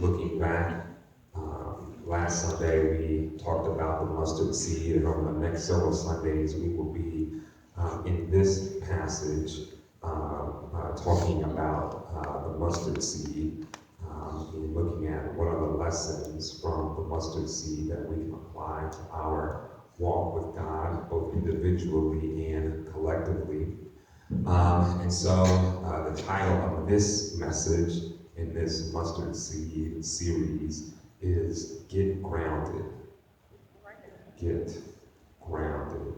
looking back, last Sunday we talked about the mustard seed, and on the next several Sundays we will be in this passage talking about the mustard seed, and looking at what are the lessons from the mustard seed that we can apply to our walk with God, both individually and collectively. And so the title of this message in this mustard seed series is Get Grounded. Get Grounded.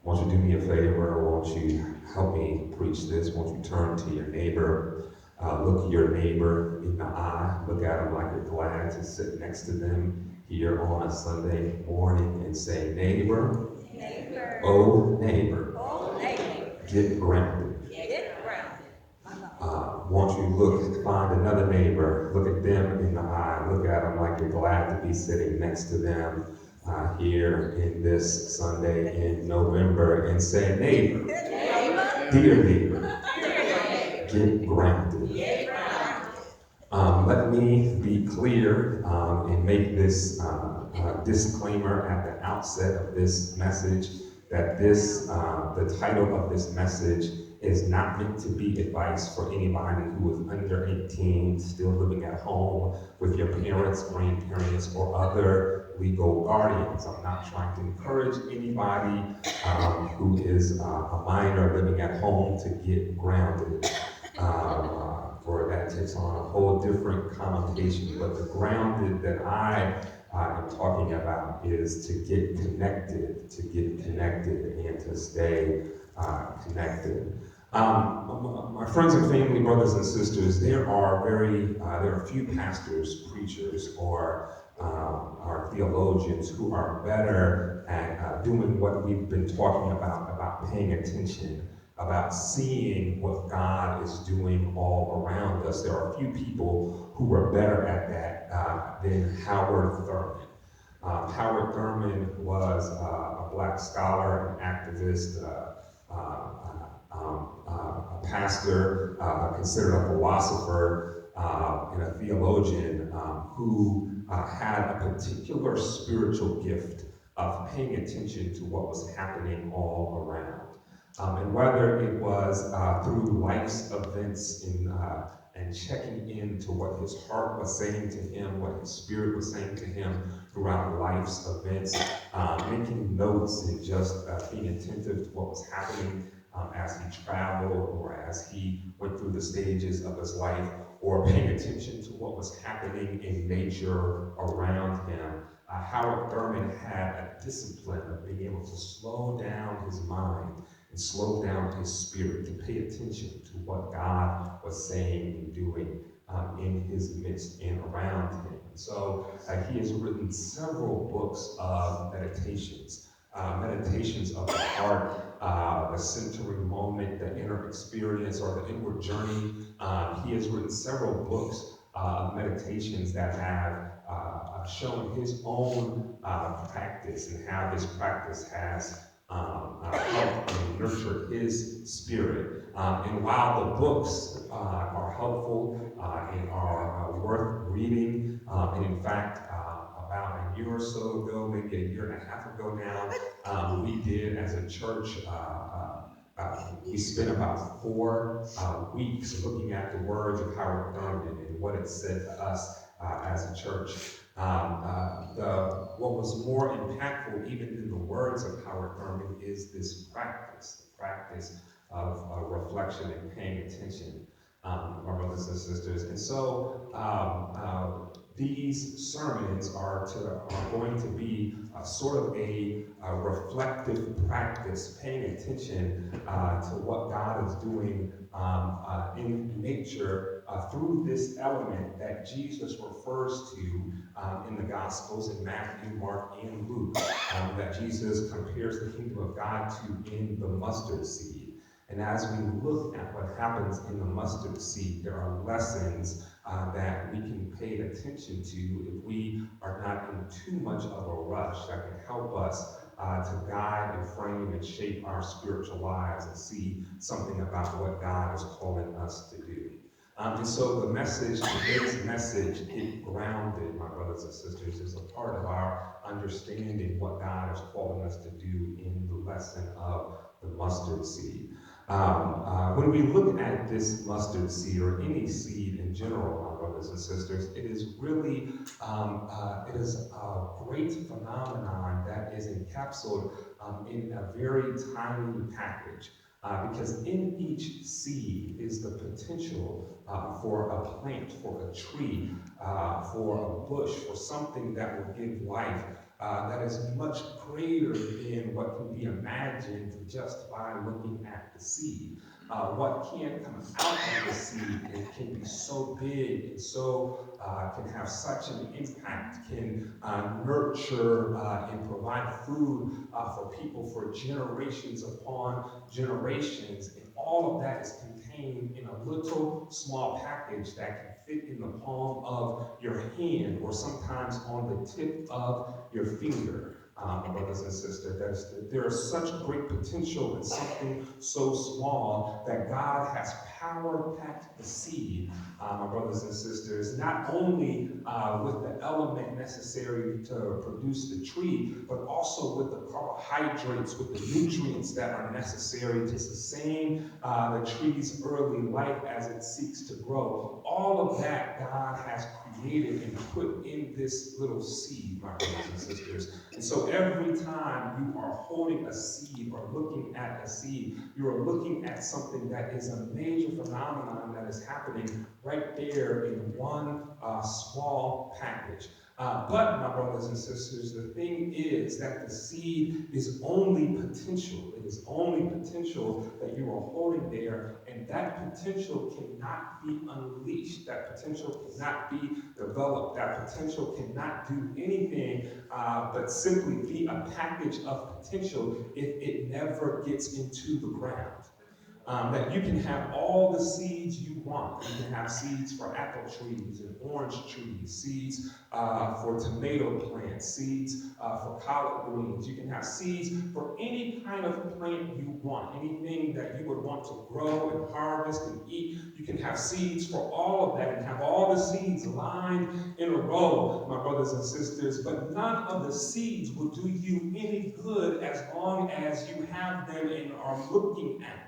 Won't you do me a favor? Won't you help me preach this? Won't you turn to your neighbor, look your neighbor in the eye, look at them like you're glad to sit next to them here on a Sunday morning and say, neighbor, Neighbor. oh neighbor, Oh, neighbor. get grounded. Get grounded. Won't you find another neighbor, look at them in the eye, look at them like you're glad to be sitting next to them here in this Sunday in November and say, neighbor, Neighbor. dear neighbor, Dear get grounded. Get grounded. Let me be clear and make this disclaimer at the outset of this message that the title of this message is not meant to be advice for anybody who is under 18, still living at home with your parents, grandparents, or other legal guardians. I'm not trying to encourage anybody who is a minor living at home to get grounded. For that takes on a whole different connotation. But the grounded that I am talking about is to get connected and to stay connected. My friends and family, brothers and sisters, there are a few pastors, preachers, or theologians who are better at doing what we've been talking about paying attention, about seeing what God is doing all around us. There are a few people who are better at that than Howard Thurman. Howard Thurman was a black scholar, an activist, a pastor, considered a philosopher, and a theologian who had a particular spiritual gift of paying attention to what was happening all around. And whether it was through life's events and checking into what his heart was saying to him, what his spirit was saying to him throughout life's events, making notes and just being attentive to what was happening as he traveled or as he went through the stages of his life, or paying attention to what was happening in nature around him. Howard Thurman had a discipline of being able to slow down his mind and slow down his spirit to pay attention to what God was saying and doing in his midst and around him. And so he has written several books of meditations of the heart, the centering moment, the inner experience, or the inward journey. He has written several books of meditations that have shown his own practice and how this practice has helped and nurtured his spirit. And while the books are helpful and are worth reading, and in fact, about a year or so ago, maybe a year and a half ago now, we did as a church, we spent about 4 weeks looking at the words of Howard Thurman and what it said to us as a church. What was more impactful even than the words of Howard Thurman is this practice, the practice of reflection and paying attention, my brothers and sisters. And so these sermons are going to be sort of a reflective practice, paying attention to what God is doing in nature through this element that Jesus refers to in the Gospels in Matthew, Mark, and Luke, that Jesus compares the kingdom of God to in the mustard seed. And as we look at what happens in the mustard seed, there are lessons that we can pay attention to if we are not in too much of a rush that can help us to guide and frame and shape our spiritual lives and see something about what God is calling us to do. And so the message, today's message, it grounded, my brothers and sisters, is a part of our understanding what God is calling us to do in the lesson of the mustard seed. When we look at this mustard seed, or any seed in general, my brothers and sisters, it is really, it is a great phenomenon that is encapsulated in a very tiny package. Because in each seed is the potential for a plant, for a tree, for a bush, for something that will give life that is much greater than what can be imagined just by looking at the seed. What can come out of the seed, it can be so big and so can have such an impact, can nurture and provide food for people for generations upon generations. And all of that is contained in a little small package that can fit in the palm of your hand, or sometimes on the tip of your finger. Brothers and sisters, there is such great potential in something so small that God has power-packed the seed, my brothers and sisters, not only with the element necessary to produce the tree, but also with the carbohydrates, with the nutrients that are necessary to sustain the tree's early life as it seeks to grow. All of that God has created and put in this little seed, my brothers and sisters. And so every time you are holding a seed or looking at a seed, you are looking at something that is a major phenomenon that is happening right there in one small package. But, my brothers and sisters, the thing is that the seed is only potential. It is only potential that you are holding there, and that potential cannot be unleashed. That potential cannot be developed. That potential cannot do anything but simply be a package of potential if it never gets into the ground. That you can have all the seeds you want. You can have seeds for apple trees and orange trees, seeds for tomato plants, seeds for collard greens. You can have seeds for any kind of plant you want, anything that you would want to grow and harvest and eat. You can have seeds for all of that and have all the seeds lined in a row, my brothers and sisters, but none of the seeds will do you any good as long as you have them and are looking at them.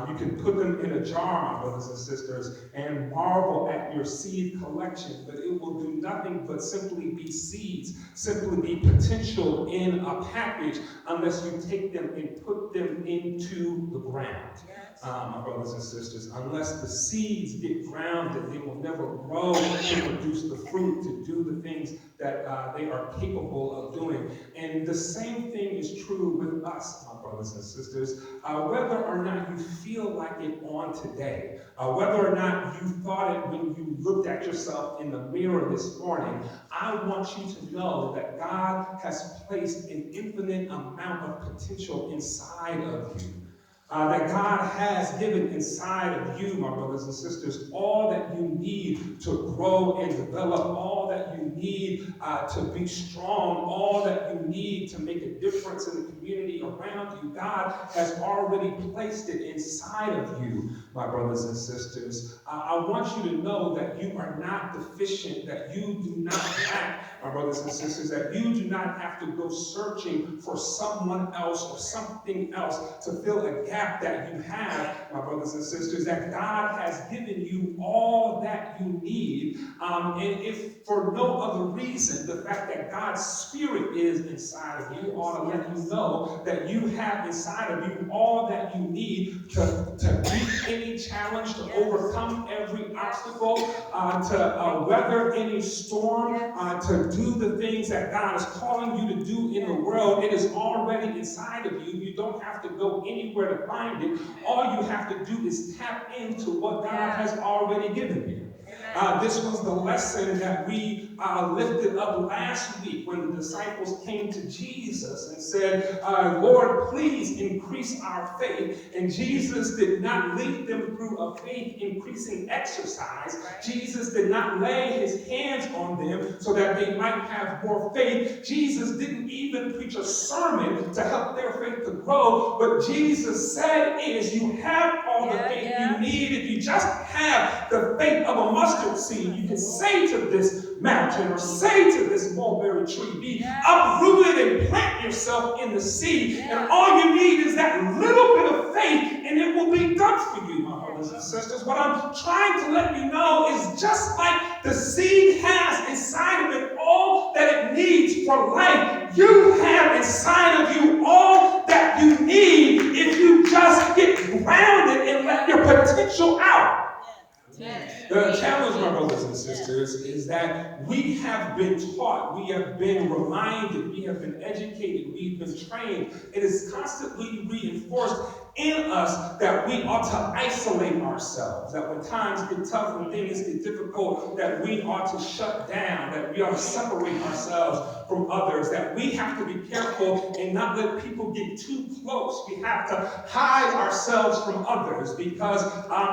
You can put them in a jar, my brothers and sisters, and marvel at your seed collection, but it will do nothing but simply be seeds, simply be potential in a package, unless you take them and put them into the ground. My brothers and sisters, unless the seeds get grounded, they will never grow and produce the fruit to do the things that they are capable of doing. And the same thing is true with us, my brothers and sisters. Whether or not you feel like it on today, whether or not you thought it when you looked at yourself in the mirror this morning, I want you to know that God has placed an infinite amount of potential inside of you. That God has given inside of you, my brothers and sisters, all that you need to grow and develop, all that you need to be strong, all that you need to make a difference in the community around you. God has already placed it inside of you, my brothers and sisters. I want you to know that you are not deficient, that you do not lack, my brothers and sisters, that you do not have to go searching for someone else or something else to fill a gap that you have, my brothers and sisters, that God has given you all that you need. And if for no other reason, the fact that God's Spirit is inside of you ought to let you know that you have inside of you all that you need to beat any challenge, to overcome every obstacle, to weather any storm, to do the things that God is calling you to do in the world. It is already inside of you. You don't have to go anywhere to find it. All you have to do is tap into what God has already given you. This was the lesson that we lifted up last week when the disciples came to Jesus and said, Lord, please increase our faith. And Jesus did not lead them through a faith increasing exercise. Jesus did not lay his hands on them so that they might have more faith. Jesus didn't even preach a sermon to help their faith to grow. But Jesus said is, you have all the faith you need. If you just have the faith of a mustard seed, you can say to this mountain or say to this mulberry tree, be uprooted and plant yourself in the sea. And all you need is that little bit of faith and it will be done for you, my brothers and sisters. What I'm trying to let you know is just like the seed has inside of it all that it needs for life, you have inside of you all that you need if you just get grounded and let your potential out. The challenge, my brothers and sisters, is that we have been taught, we have been reminded, we have been educated, we've been trained. It is constantly reinforced in us that we ought to isolate ourselves, that when times get tough, when things get difficult, that we ought to shut down, that we ought to separate ourselves from others, that we have to be careful and not let people get too close. We have to hide ourselves from others because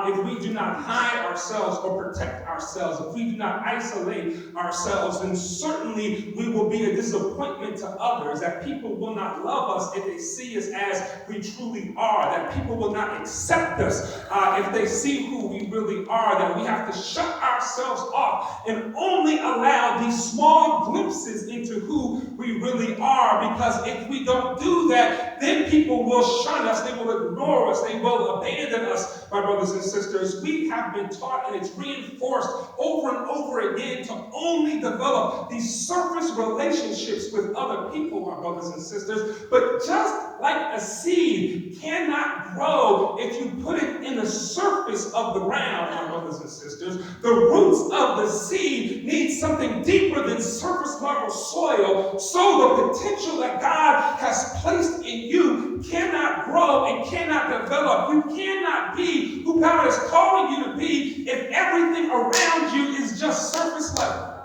if we do not hide ourselves or protect ourselves, if we do not isolate ourselves, then certainly we will be a disappointment to others, that people will not love us if they see us as we truly are, that people will not accept us if they see who we really are, that we have to shut ourselves off and only allow these small glimpses into who we really are, because if we don't do that, then people will shun us, they will ignore us, they will abandon us, my brothers and sisters. We have been taught, and it's reinforced over and over again, to only develop these surface relationships with other people, my brothers and sisters. But just like a seed cannot grow if you put it in the surface of the ground, my brothers and sisters, the roots of the seed need something deeper than surface level soil. So the potential that God has placed in you cannot grow and cannot develop. You cannot be who God is calling you to be if everything around you is just surface level.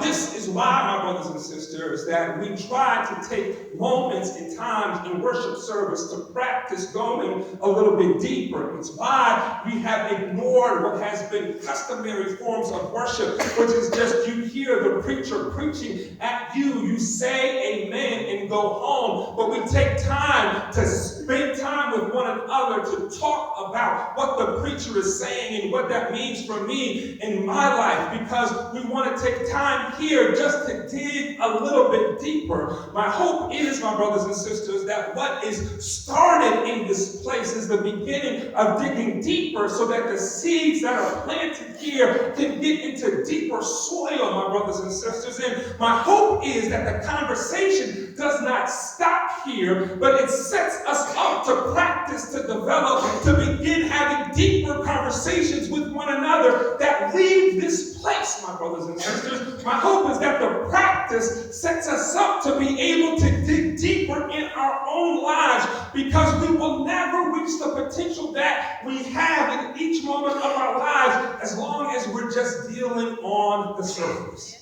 This is why, my brothers and sisters, that we try to take moments and times in worship service to practice going a little bit deeper. It's why we have ignored what has been customary forms of worship, which is just you hear the preacher preaching at you, you say amen and go home. But we take time to spend time with one another to talk about what the preacher is saying and what that means for me in my life, because we want to take time here just to dig a little bit deeper. My hope is, my brothers and sisters, that what is started in this place is the beginning of digging deeper so that the seeds that are planted here can get into deeper soil, my brothers and sisters. And my hope is that the conversation does not stop here, but it sets us up to practice, to develop, to begin having deeper conversations with one another that leave this place, my brothers and sisters. My hope is that the practice sets us up to be able to dig deeper in our own lives, because we will never reach the potential that we have in each moment of our lives as long as we're just dealing on the surface.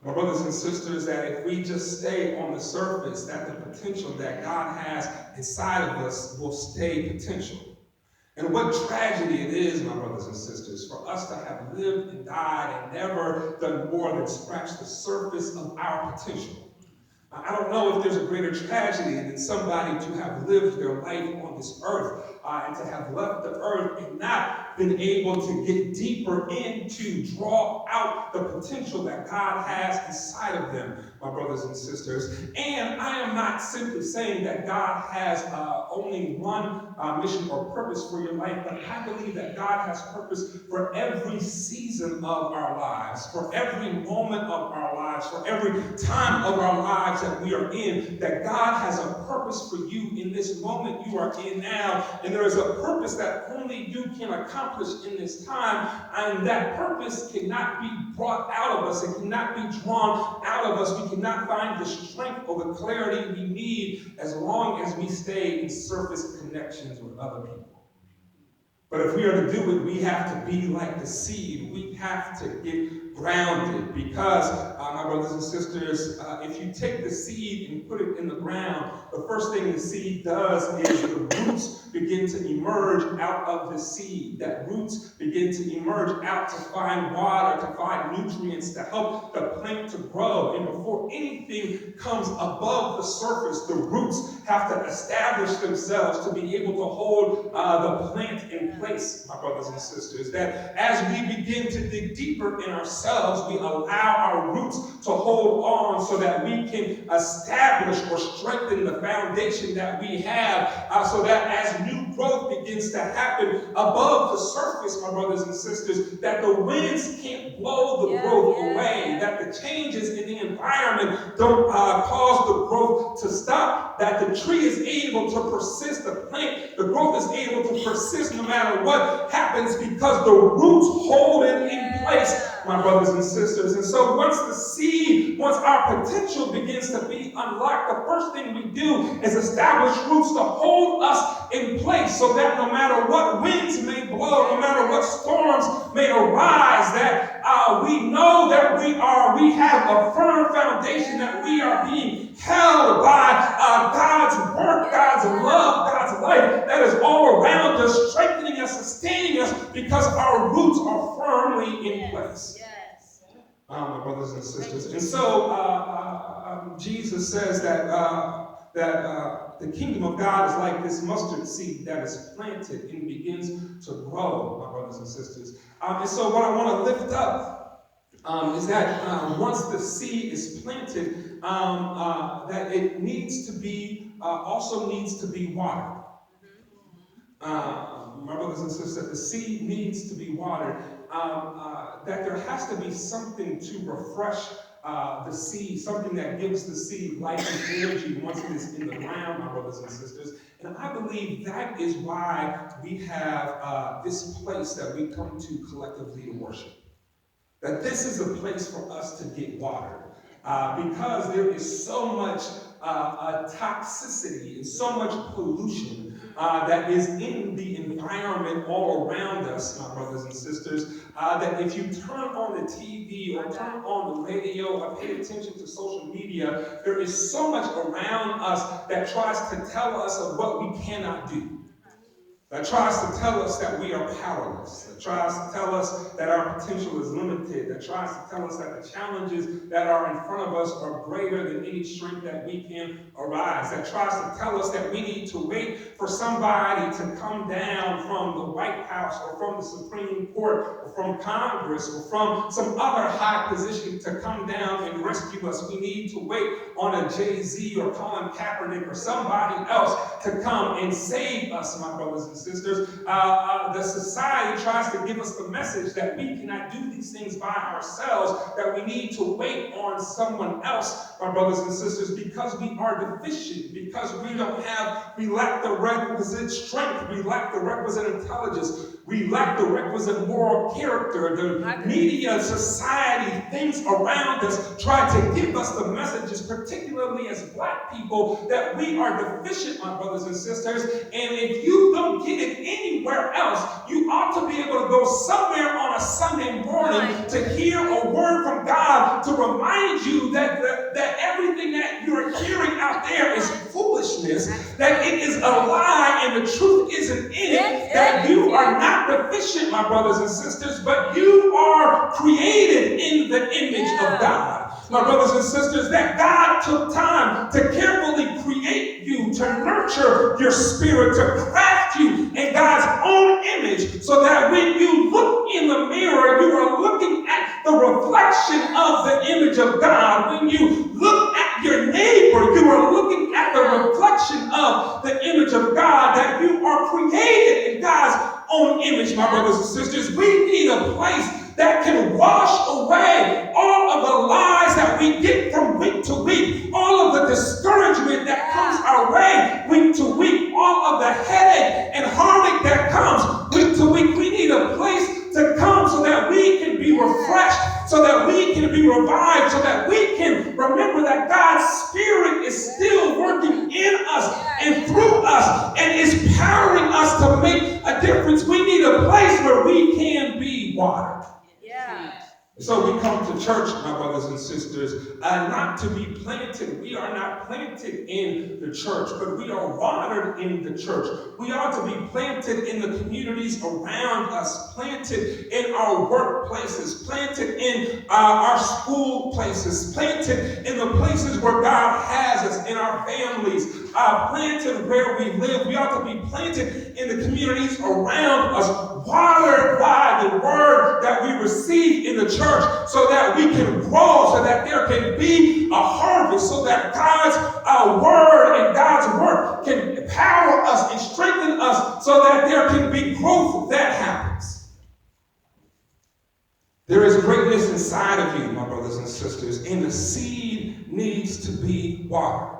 My brothers and sisters, that if we just stay on the surface, that the potential that God has inside of us will stay potential. And what tragedy it is, my brothers and sisters, for us to have lived and died and never done more than scratch the surface of our potential. I don't know if there's a greater tragedy than somebody to have lived their life on this earth and to have left the earth and not been able to get deeper in to draw out the potential that God has inside of them, my brothers and sisters. And I am not simply saying that God has only one mission or purpose for your life, but I believe that God has purpose for every season of our lives, for every moment of our lives, for every time of our lives that we are in, that God has a purpose for you in this moment you are in now. And there is a purpose that only you can accomplish in this time, and that purpose cannot be brought out of us. It cannot be drawn out of us. We cannot find the strength or the clarity we need as long as we stay in surface connections with other people. But if we are to do it, we have to be like the seed. We have to get grounded because, my brothers and sisters, if you take the seed and put it in the ground, the first thing the seed does is the roots begin to emerge out of the seed. That roots begin to emerge out to find water, to find nutrients, to help the plant to grow. And before anything comes above the surface, the roots have to establish themselves to be able to hold the plant in place, my brothers and sisters. That as we begin to dig deeper in ourselves, we allow our roots to hold on so that we can establish or strengthen the foundation that we have, so that as new growth begins to happen above the surface, my brothers and sisters, that the winds can't blow the growth away, that the changes in the environment don't cause the growth to stop, that the tree is able to persist, the growth is able to persist no matter what happens because the roots hold it in place, my brothers and sisters. And so once our potential begins to be unlocked, the first thing we do is establish roots to hold us in place so that no matter what winds may blow, no matter what storms may arise, that we know that we have a firm foundation, that we are being held by God's work, God's love, God's life that is all around us, strengthening us, sustaining us, because our roots are firmly in place. My brothers and sisters. And so Jesus says that the kingdom of God is like this mustard seed that is planted and begins to grow, my brothers and sisters. And so what I want to lift up is that once the seed is planted, that it needs to be, also needs to be watered. My brothers and sisters, the seed needs to be watered. That there has to be something to refresh the seed, something that gives the seed life and energy once it is in the ground, my brothers and sisters. And I believe that is why we have this place that we come to collectively to worship. That this is a place for us to get watered. Because there is so much toxicity and so much pollution that is in the environment all around us, my brothers and sisters, that if you turn on the TV or turn on the radio or pay attention to social media, there is so much around us that tries to tell us of what we cannot do. That tries to tell us that we are powerless. That tries to tell us that our potential is limited. That tries to tell us that the challenges that are in front of us are greater than any strength that we can arise. That tries to tell us that we need to wait for somebody to come down from the White House or from the Supreme Court or from Congress or from some other high position to come down and rescue us. We need to wait on a Jay-Z or Colin Kaepernick or somebody else to come and save us, my brothers and sisters. The society tries to give us the message that we cannot do these things by ourselves, that we need to wait on someone else, my brothers and sisters, because we are deficient, because we lack the requisite strength, we lack the requisite intelligence, we lack the requisite moral character. The media, society, things around us try to give us the messages, particularly as Black people, that we are deficient, my brothers and sisters. And if you don't get it anywhere else, you ought to be able to go somewhere on a Sunday morning to hear a word from God to remind you that everything that you're hearing out there is foolishness, that it is a lie and the truth isn't in it, that you are not deficient, my brothers and sisters, but you are created in the image of God. My brothers and sisters, that God took time to carefully create you, to nurture your spirit, to craft you in God's own image, so that when you look in the mirror, you are looking at the reflection of the image of God. When you look at your neighbor, you are looking at the reflection of the image of God, that you are created in God's own image, my brothers and sisters. We need a place that can wash away all of the lies that we get from week to week, all of the discouragement that comes our way week to week, all of the headache and heartache that comes week to week. We need a place to come so that we can be refreshed, so that we can be revived, so that we can remember that God's Spirit is still working in us and through us and is powering us to make a difference. We need a we can be watered. Yeah. So we come to church, my brothers and sisters, not to be planted. We are not planted in the church, but we are watered in the church. We are to be planted in the communities around us, planted in our workplaces, planted in our school places, planted in the places where God has us, in our families, planted where we live. We ought to be planted in the communities around us, watered by the word that we receive in the church, so that we can grow, so that there can be a harvest, so that God's word and God's work can empower us and strengthen us, so that there can be growth that happens. There is greatness inside of you, my brothers and sisters, and the seed needs to be watered.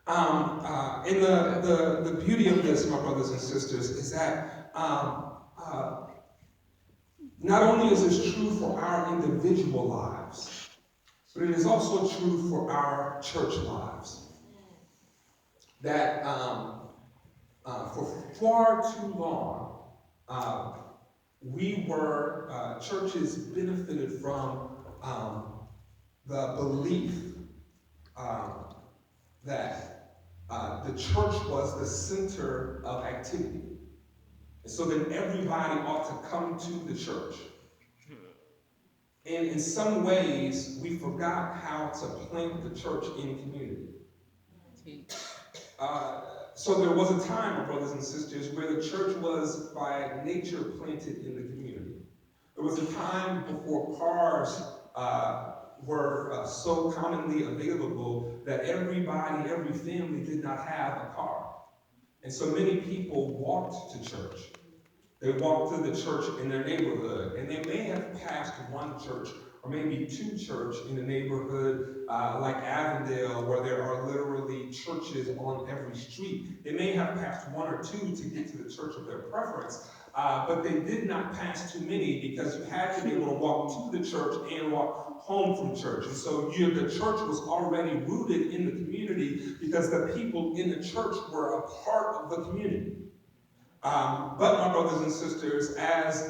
And the beauty of this, my brothers and sisters, is that not only is this true for our individual lives, but it is also true for our church lives. That for far too long, churches benefited from the belief that the church was the center of activity. And so then everybody ought to come to the church. And in some ways, we forgot how to plant the church in community. So there was a time, my brothers and sisters, where the church was by nature planted in the community. There was a time before cars were so commonly available that everybody, every family did not have a car. And so many people walked to church. They walked to the church in their neighborhood, and they may have passed one church or maybe two churches in the neighborhood like Avondale, where there are literally churches on every street. They may have passed one or two to get to the church of their preference, but they did not pass too many, because you had to be able to walk to the church and walk home from church. And so the church was already rooted in the community, because the people in the church were a part of the community. But my brothers and sisters, as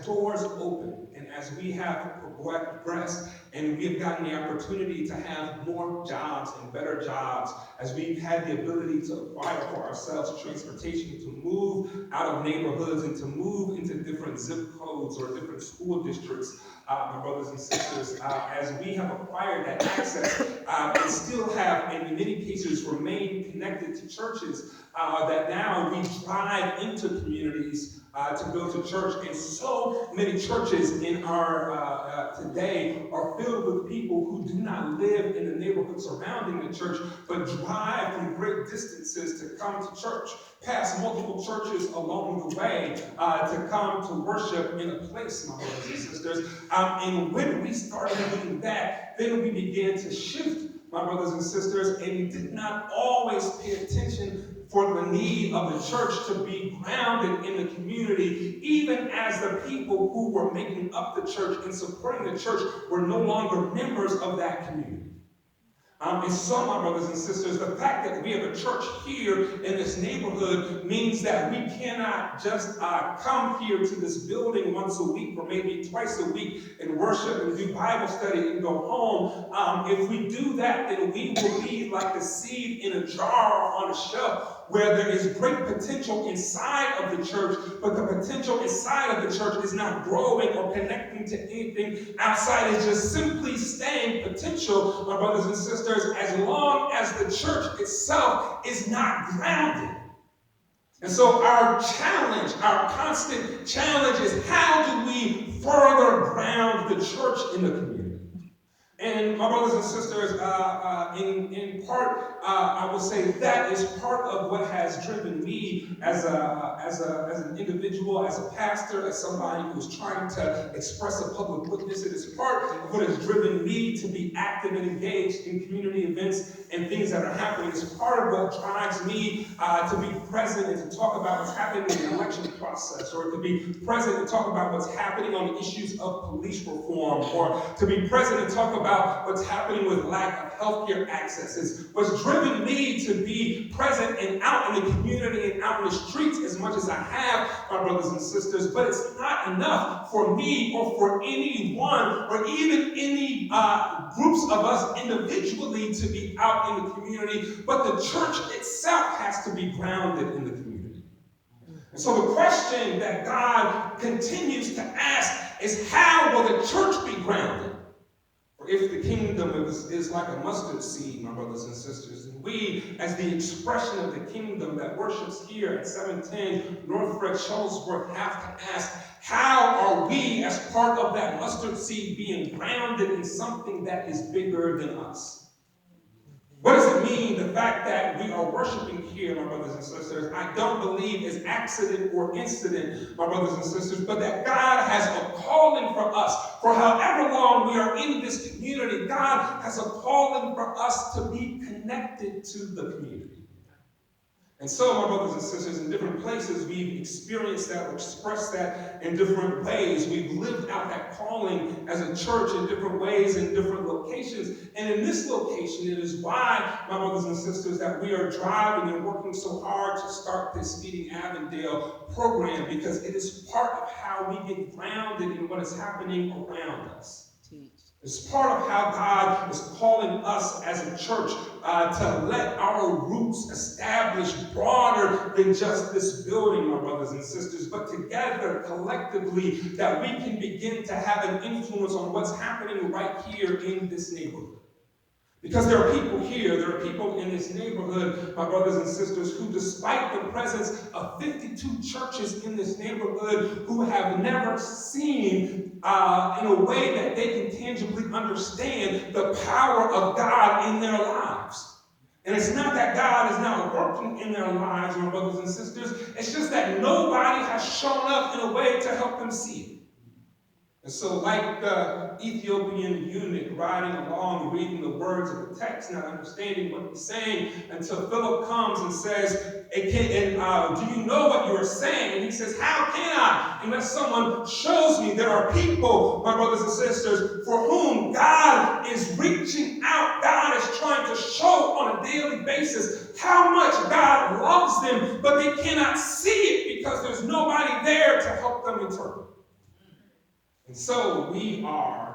doors open and as we have progressed and we have gotten the opportunity to have more jobs and better jobs, as we've had the ability to acquire for ourselves transportation to move out of neighborhoods and to move into different zip codes or different school districts, my brothers and sisters, as we have acquired that access and still have, in many cases, remained connected to churches, that now we drive into communities to go to church. And so many churches in our today are filled with people who do not live in the neighborhood surrounding the church, but drive from great distances to come to church, pass multiple churches along the way to come to worship in a place, my brothers and sisters. And when we started doing that, then we began to shift, my brothers and sisters, and we did not always pay attention for the need of the church to be grounded in the community, even as the people who were making up the church and supporting the church were no longer members of that community. And so, my brothers and sisters, the fact that we have a church here in this neighborhood means that we cannot just come here to this building once a week or maybe twice a week and worship and do Bible study and go home. If we do that, then we will be like the seed in a jar or on a shelf, where there is great potential inside of the church, but the potential inside of the church is not growing or connecting to anything outside. It's just simply staying potential, my brothers and sisters, as long as the church itself is not grounded. And so our challenge, our constant challenge, is how do we further ground the church in the community? And my brothers and sisters, in part, I will say that is part of what has driven me as an individual, as a pastor, as somebody who's trying to express a public witness. It is part of what has driven me to be active and engaged in community events and things that are happening. It's part of what drives me to be present and to talk about what's happening in the election process, or to be present and talk about what's happening on the issues of police reform, or to be present and talk about about what's happening with lack of healthcare access. It's what's driven me to be present and out in the community and out in the streets as much as I have, my brothers and sisters. But it's not enough for me or for anyone or even any groups of us individually to be out in the community. But the church itself has to be grounded in the community. And so the question that God continues to ask is, how will the church be grounded? For if the kingdom is like a mustard seed, my brothers and sisters, and we, as the expression of the kingdom that worships here at 710 North Fred Shuttlesworth, have to ask, how are we, as part of that mustard seed, being grounded in something that is bigger than us? What does it mean, the fact that we are worshiping here, my brothers and sisters? I don't believe is accident or incident, my brothers and sisters, but that God has a calling for us. For however long we are in this community, God has a calling for us to be connected to the community. And so, my brothers and sisters, in different places, we've experienced that or expressed that in different ways. We've lived out that calling as a church in different ways, in different locations. And in this location, it is why, my brothers and sisters, that we are driving and working so hard to start this Feeding Avondale program, because it is part of how we get grounded in what is happening around us. It's part of how God is calling us as a church to let our roots establish broader than just this building, my brothers and sisters, but together, collectively, that we can begin to have an influence on what's happening right here in this neighborhood. Because there are people here, there are people in this neighborhood, my brothers and sisters, who, despite the presence of 52 churches in this neighborhood, who have never seen in a way that they can tangibly understand the power of God in their lives. And it's not that God is not working in their lives, my brothers and sisters. It's just that nobody has shown up in a way to help them see it. And so, like the Ethiopian eunuch riding along, reading the words of the text, not understanding what he's saying, until Philip comes and says, do you know what you are saying? And he says, how can I? Unless someone shows me. There are people, my brothers and sisters, for whom God is reaching out. God is trying to show on a daily basis how much God loves them, but they cannot see it because there's nobody there to help them interpret. And so we are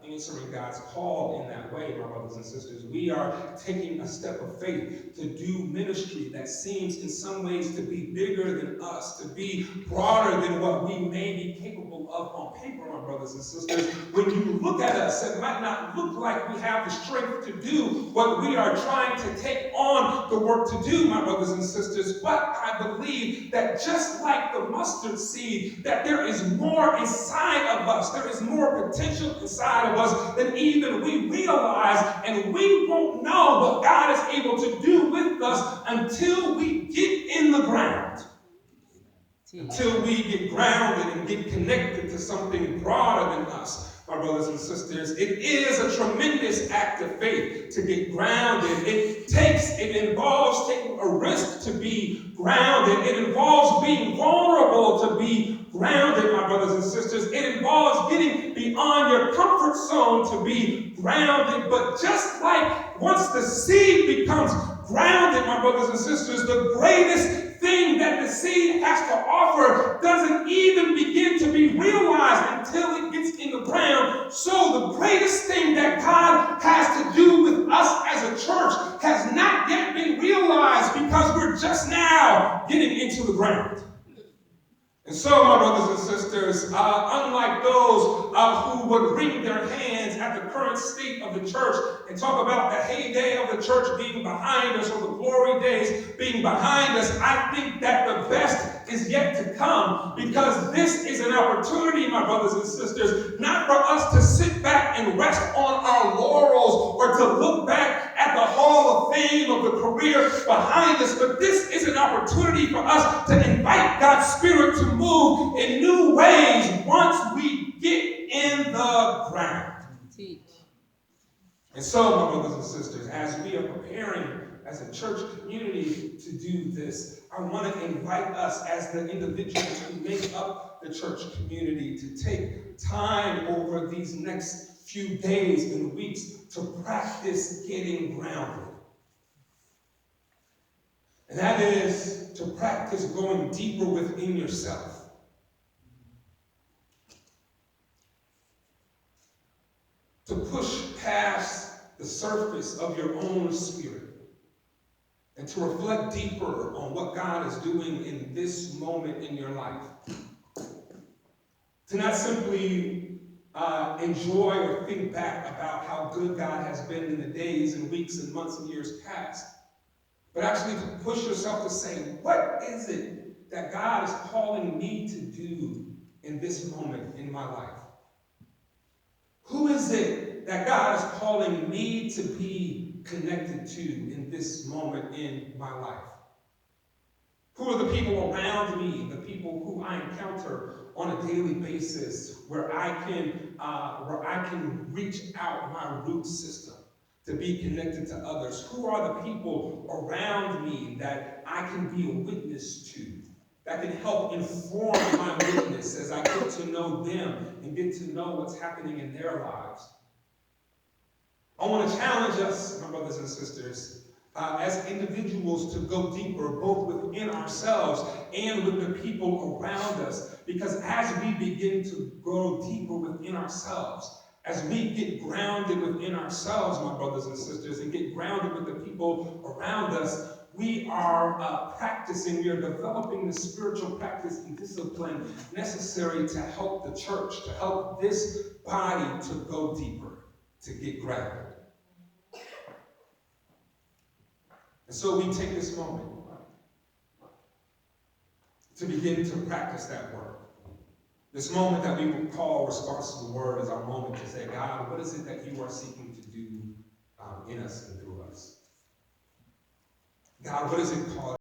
answering God's call in that way, my brothers and sisters. We are taking a step of faith to do ministry that seems in some ways to be bigger than us, to be broader than what we may be capable of on paper, my brothers and sisters. When you look at us, it might not look like we have the strength to do what we are trying to take on the work to do, my brothers and sisters. But I believe that just like the mustard seed, that there is more inside of us. There is more potential inside of us than even we realize, and we won't know what God is able to do with us until we get in the ground. Until we get grounded and get connected to something broader than us, my brothers and sisters. It is a tremendous act of faith to get grounded. It involves taking a risk to be grounded. It involves being vulnerable to be grounded, my brothers and sisters. It involves getting beyond your comfort zone to be grounded. But just like once the seed becomes grounded, my brothers and sisters, the greatest thing that the seed has to offer doesn't even begin to be realized until it gets in the ground. So the greatest thing that God has to do with us as a church has not yet been realized because we're just now getting into the ground. And so, my brothers and sisters, unlike those who would wring their hands at the current state of the church and talk about the heyday of the church being behind us or the glory days being behind us, I think that the best is yet to come, because this is an opportunity, my brothers and sisters, not for us to sit back and rest on our laurels or to look back at the Hall of Fame of the career behind us, but this is an opportunity for us to invite God's Spirit to move in new ways once we get in the ground. And so, my brothers and sisters, as we are preparing as a church community to do this. I want to invite us as the individuals who make up the church community to take time over these next few days and weeks to practice getting grounded. And that is to practice going deeper within yourself. To push past the surface of your own spirit and to reflect deeper on what God is doing in this moment in your life. To not simply enjoy or think back about how good God has been in the days and weeks and months and years past, but actually to push yourself to say, what is it that God is calling me to do in this moment in my life? Who is it that God is calling me to be connected to in this moment in my life? Who are the people around me, the people who I encounter on a daily basis, where I can reach out my root system to be connected to others? Who are the people around me that I can be a witness to, that can help inform my witness as I get to know them and get to know what's happening in their lives? I want to challenge us, my brothers and sisters, as individuals to go deeper, both within ourselves and with the people around us. Because as we begin to grow deeper within ourselves, as we get grounded within ourselves, my brothers and sisters, and get grounded with the people around us, we are practicing, we are developing the spiritual practice and discipline necessary to help the church, to help this body to go deeper, to get grounded. And so we take this moment to begin to practice that work. This moment that we would call response to the word is our moment to say, God, what is it that you are seeking to do in us and through us? God, what is it called?